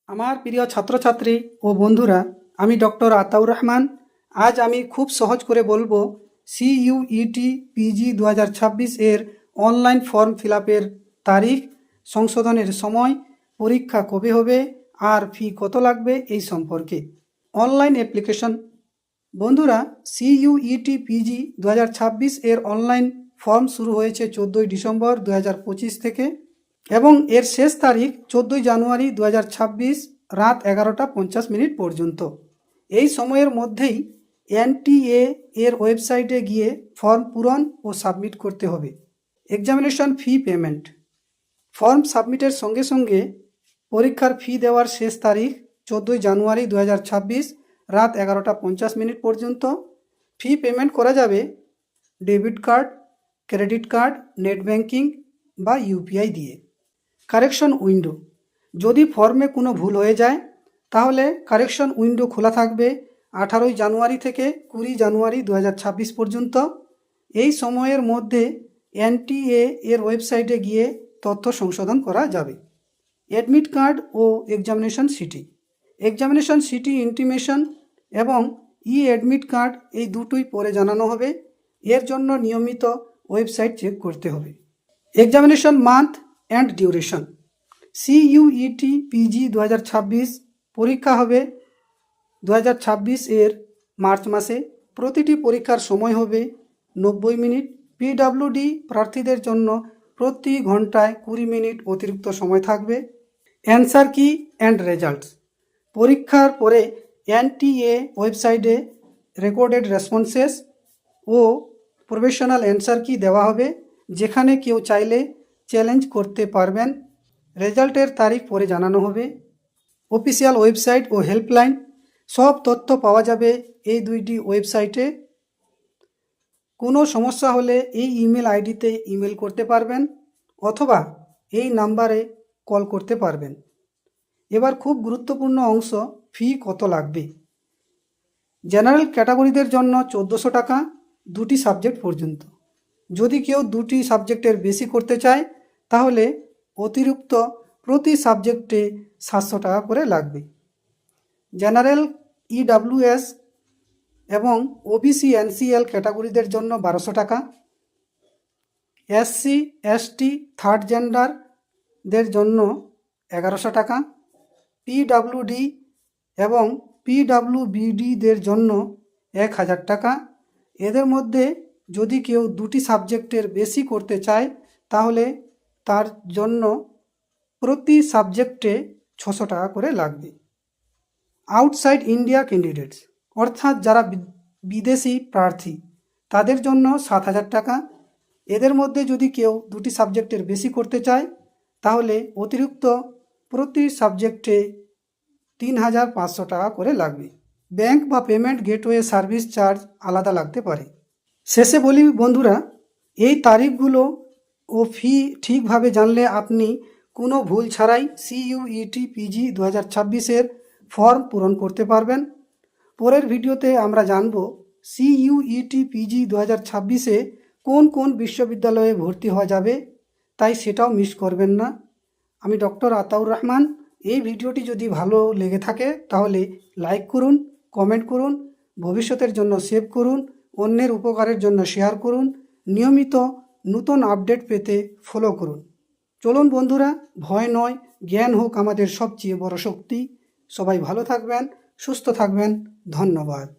আমার প্রিয় ছাত্রছাত্রী ও বন্ধুরা, আমি ডক্টর আতাউর রহমান। আজ আমি খুব সহজ করে বলবো সিইউইটি পিজি 2026 এর অনলাইন ফর্ম ফিল আপের তারিখ, সংশোধনের সময়, পরীক্ষা কবে হবে আর ফি কত লাগবে এই সম্পর্কে। Online application. বন্ধুরা, সিইউইটি পিজি 2026 এর অনলাইন ফর্ম শুরু হয়েছে 14ই ডিসেম্বর 2025 থেকে এবং এর শেষ তারিখ 14ই জানুয়ারি 2026 রাত 11টা 50 পর্যন্ত। এই সময়ের মধ্যেই এনটিএ এর ওয়েবসাইটে গিয়ে ফর্ম পূরণ ও সাবমিট করতে হবে। Examination fee payment. ফর্ম সাবমিটের সঙ্গে সঙ্গে পরীক্ষার ফি দেওয়ার শেষ তারিখ 14ই জানুয়ারি 2026 রাত 11টা 50 পর্যন্ত। ফি পেমেন্ট করা যাবে debit card, credit card, net banking বা ইউপিআই দিয়ে। Correction window. যদি ফর্মে কোনো ভুল হয়ে যায় তাহলে কারেকশন উইন্ডো খোলা থাকবে 18ই জানুয়ারি থেকে 20 জানুয়ারি 2026 পর্যন্ত। এই সময়ের মধ্যে এনটিএ এর ওয়েবসাইটে গিয়ে তথ্য সংশোধন করা যাবে। অ্যাডমিট কার্ড ও examination city. Examination city intimation এবং অ্যাডমিট কার্ড এই দুটোই পরে জানানো হবে। এর জন্য নিয়মিত ওয়েবসাইট চেক করতে হবে। Examination month and duration. CUET PG 2026 পরীক্ষা হবে 2026 এর মার্চ মাসে। প্রতিটি পরীক্ষার সময় হবে 90 মিনিট। পিডব্লিউডি প্রার্থীদের জন্য প্রতি ঘন্টায় 20 মিনিট অতিরিক্ত সময় থাকবে। অ্যান্সার কি অ্যান্ড রেজাল্টস। পরীক্ষার পরে এনটিএ ওয়েবসাইটে রেকর্ডেড রেসপন্সেস ও প্রফেশনাল অ্যান্সার কি দেওয়া হবে, যেখানে কেউ চাইলে চ্যালেঞ্জ করতে পারবেন। রেজাল্টের তারিখ পরে জানানো হবে। অফিসিয়াল ওয়েবসাইট ও হেল্পলাইন। সব তথ্য পাওয়া যাবে এই দুইটি ওয়েবসাইটে। কোনো সমস্যা হলে এই ইমেল আইডিতে ইমেল করতে পারবেন অথবা এই নাম্বারে কল করতে পারবেন। এবার খুব গুরুত্বপূর্ণ অংশ, ফি কত লাগবে। জেনারেল ক্যাটাগরিদের জন্য 1400 টাকা, দুটি সাবজেক্ট পর্যন্ত। যদি কেউ দুটি সাবজেক্টের বেশি করতে চায় তাহলে অতিরিক্ত প্রতি সাবজেক্টে 700 টাকা করে লাগবে। জেনারেল, ইডব্লিউএস এবং ওবিসি এনসিএল ক্যাটাগরিদের জন্য 1200 টাকা। এসসি এসটি থার্ড জেন্ডারদের জন্য 1100 টাকা। পিডব্লিউডি এবং পিডব্লিউবিডিদের জন্য 1000 টাকা। এদের মধ্যে যদি কেউ দুটি সাবজেক্টের বেশি করতে চায় তাহলে তার জন্য প্রতি সাবজেক্টে 600 টাকা করে লাগবে। আউটসাইড ইন্ডিয়া ক্যান্ডিডেটস অর্থাৎ যারা বিদেশি প্রার্থী, তাদের জন্য 7000 টাকা। এদের মধ্যে যদি কেউ দুটি সাবজেক্টের বেশি করতে চায় তাহলে অতিরিক্ত প্রতি সাবজেক্টে 3500 টাকা করে লাগবে। ব্যাংক বা পেমেন্ট গেটওয়ে সার্ভিস চার্জ আলাদা লাগতে পারে। শেষে বলি বন্ধুরা, এই তারিখগুলো ও ফি ঠিকভাবে জানলে আপনি কোনো ভুল ছাড়াই সিইউইটি পিজি 2026 ফর্ম পূরণ করতে পারবেন। পরের ভিডিওতে আমরা জানব সিইউইটি পিজি 2026 কোন কোন বিশ্ববিদ্যালয়ে ভর্তি হওয়া যাবে, তাই সেটাও মিস করবেন না। আমি ডক্টর আতাউর রহমান। এই ভিডিওটি যদি ভালো লেগে থাকে তাহলে লাইক করুন, কমেন্ট করুন, ভবিষ্যতের জন্য সেভ করুন, অন্যের উপকারের জন্য শেয়ার করুন। নিয়মিত নতুন আপডেট পেতে ফলো করুন। চলুন বন্ধুরা, ভয় নয়, জ্ঞান হোক আমাদের সবচেয়ে বড় শক্তি। সবাই ভালো থাকবেন, সুস্থ থাকবেন। ধন্যবাদ।